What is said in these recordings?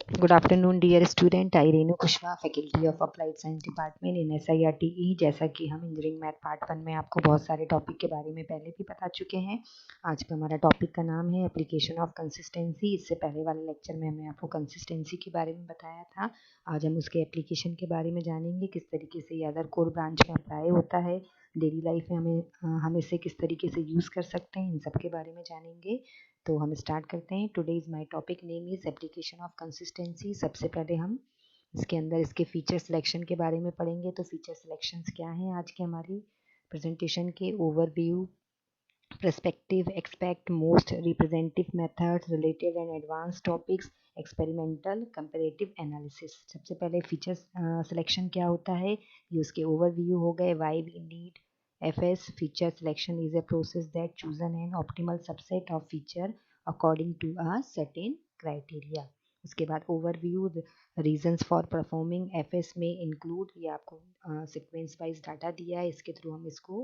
Good afternoon, dear student. I Renu Kushwaha, faculty of applied science department in SIRTE। जैसा कि हम engineering math part 1 में आपको बहुत सारे टॉपिक के बारे में पहले भी बता चुके हैं। आज का हमारा टॉपिक का नाम है एप्लीकेशन ऑफ कंसिस्टेंसी। इससे पहले वाले लेक्चर में हमने आपको कंसिस्टेंसी के बारे में बताया था। आज हम उसके एप्लीकेशन के बारे में जानेंगे, किस तरीके से ये अदर कोर ब्रांच में अप्लाई होता है, डेली लाइफ में हम इसे किस तरीके से यूज़ कर सकते हैं, इन सब के बारे में जानेंगे। तो हम स्टार्ट करते हैं। Today is my topic name is application of consistency. सबसे पहले हम इसके अंदर इसके फीचर सिलेक्शन के बारे में पढ़ेंगे। तो फीचर सिलेक्शंस क्या हैं आज के हमारी प्रेजेंटेशन के? Overview, perspective, expect, most, representative methods, related and advanced topics, experimental, comparative analysis। सबसे पहले फीचर्स सिलेक्शन क्या होता है, ये उसके ओवरव्यू हो गए। why we need FS feature selection is a process that chosen an optimal subset of feature according to a certain criteria। उसके बाद overview, reasons for performing FS में इंक्लूड, ये आपको सीक्वेंस वाइज डाटा दिया है, इसके थ्रू हम इसको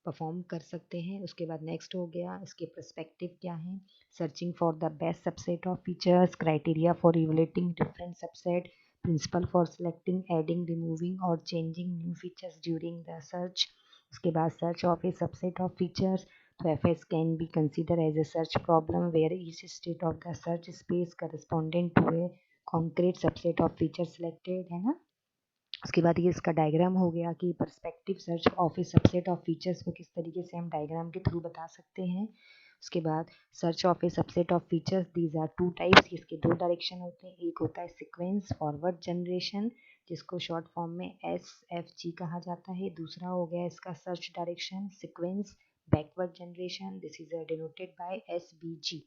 परफॉर्म कर सकते हैं। उसके बाद नेक्स्ट हो गया इसके पर्सपेक्टिव क्या है, searching for the best subset of features, criteria for evaluating different subset, principle for selecting, adding, removing और changing new features during the search. उसके बाद search of a subset of features. तो FS can be consider as a search problem where each state of the search space correspondent to a concrete subset of feature selected, है ना। उसके बाद ये इसका diagram हो गया कि perspective search of a subset of features को किस तरीके से हम डायग्राम के थ्रू बता सकते हैं। उसके बाद search of a subset of features, these are two types. इसके दो डायरेक्शन होते हैं। एक होता है सीक्वेंस फॉरवर्ड जनरेशन, जिसको शॉर्ट फॉर्म में SFG कहा जाता है। दूसरा हो गया इसका search direction sequence backward generation, this is denoted by SBG।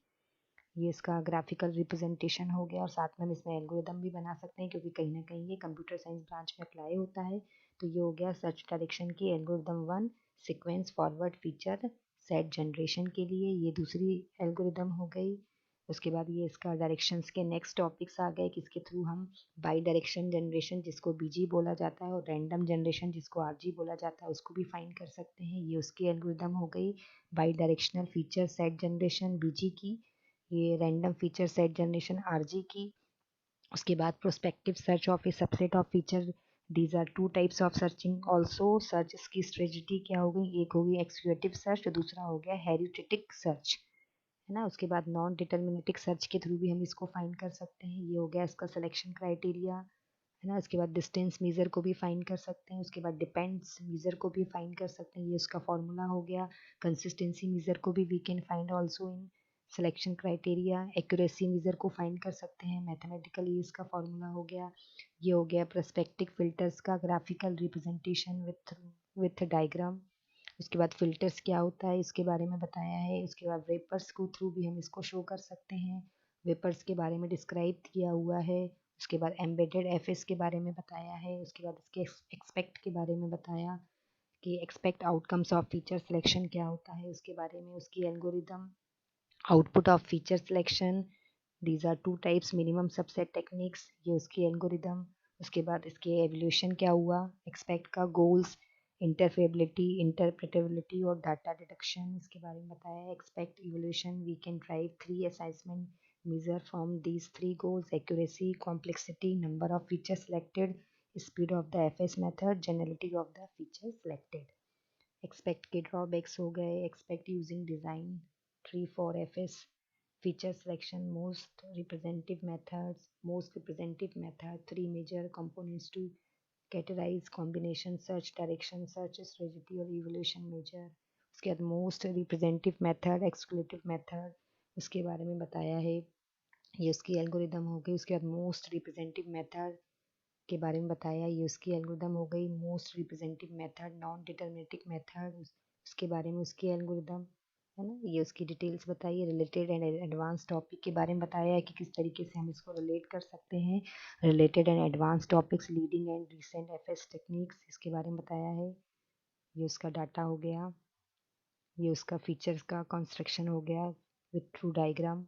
ये इसका ग्राफिकल रिप्रेजेंटेशन हो गया। और साथ में हम इसमें एल्गोरिदम भी बना सकते हैं, क्योंकि कहीं ना कहीं ये कंप्यूटर साइंस ब्रांच में अप्लाई होता है। तो ये हो गया सर्च डायरेक्शन की algorithm 1, sequence forward feature set generation के लिए। ये दूसरी एल्गोरिदम हो गई। उसके बाद ये इसका डायरेक्शंस के नेक्स्ट टॉपिक्स आ गए, किसके थ्रू हम बाई डायरेक्शन जनरेशन, जिसको BG बोला जाता है, और रैंडम जनरेशन, जिसको RG बोला जाता है, उसको भी फाइंड कर सकते हैं। ये उसकी एल्गोरिदम हो गई। Bidirectional feature set generation BG की, ये random feature set generation RG की। उसके बाद prospective search of a subset of feature, these are two types of searching also. Search की स्ट्रेटजी क्या हो गई, एक होगी एक्सक्यूटिव सर्च, दूसरा हो गया हेरिटेटिक सर्च, है ना। उसके बाद नॉन डिटर्मिनेटिक सर्च के थ्रू भी हम इसको फाइंड कर सकते हैं। ये हो गया इसका सिलेक्शन क्राइटेरिया, है ना। उसके बाद डिस्टेंस मीज़र को भी फाइंड कर सकते हैं। उसके बाद डिपेंड्स मीज़र को भी फाइंड कर सकते हैं, ये उसका फॉर्मूला हो गया। कंसिस्टेंसी मीज़र को भी we can find also in selection criteria. Accuracy measure को फाइंड कर सकते हैं मैथमेटिकली, इसका फॉर्मूला हो गया। ये हो गया पर्सपेक्टिव फिल्टर्स का ग्राफिकल रिप्रेजेंटेशन विथ डायग्राम। उसके बाद फिल्टर्स क्या होता है इसके बारे में बताया है। उसके बाद वेपर्स को थ्रू भी हम इसको शो कर सकते हैं, वेपर्स के बारे में डिस्क्राइब किया हुआ है। उसके बाद एम्बेडेड FS के बारे में बताया है। उसके बाद इसके एक्सपेक्ट के बारे में बताया कि expect outcomes of feature selection क्या होता है उसके बारे में। उसकी algorithm, output of feature selection, these are two types, minimum subset techniques, ये उसकी एल्गोरिदम। उसके बाद इसके एवोल्यूशन क्या हुआ, एक्सपेक्ट का गोल्स, इंटरफेरेबिलिटी, इंटरप्रेटेबिलिटी और डाटा डिडक्शन, इसके बारे में बताया है। Expect evolution, we can drive 3 assessment measure from these 3 goals: accuracy, complexity, number of features selected, speed of the FS method, generality of the feature selected। Expect के drawbacks हो गए, expect using design tree for FS feature selection, most representative method, 3 major components to categorize combination, search direction, search strategy और evaluation measure। उसके बाद most representative method, exclusive method, उसके बारे में बताया है, ये उसकी एल्गोरिदम हो गई। उसके बाद मोस्ट रिप्रेजेंटेटिव मेथड के बारे में बताया, ये उसकी एल्गोरिदम हो गई। Most representative method, non deterministic method, उसके बारे में उसकी एल्गोरिदम, है ना। ये उसकी डिटेल्स बताइए। रिलेटेड एंड एडवांस टॉपिक के बारे में बताया है कि किस तरीके से हम इसको रिलेट कर सकते हैं। Related and advance topics, leading and recent FS techniques, इसके बारे में बताया है। ये उसका डाटा हो गया। ये उसका फीचर्स का कंस्ट्रक्शन हो गया विथ थ्रू डायग्राम,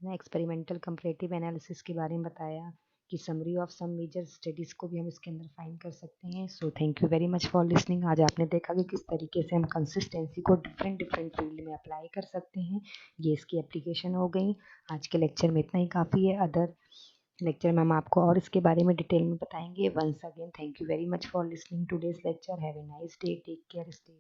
है ना। एक्सपेरिमेंटल कंपैरेटिव एनालिसिस के बारे में बताया कि summary of some major studies को भी हम इसके अंदर फाइंड कर सकते हैं। So thank you very much for listening. आज आपने देखा कि किस तरीके से हम कंसिस्टेंसी को डिफरेंट डिफरेंट फील्ड में अप्लाई कर सकते हैं। ये इसकी एप्लीकेशन हो गई। आज के लेक्चर में इतना ही काफ़ी है। अदर लेक्चर में हम आपको और इसके बारे में डिटेल में बताएंगे। Once again thank you very much for listening today's lecture. Have a nice day, take care, stay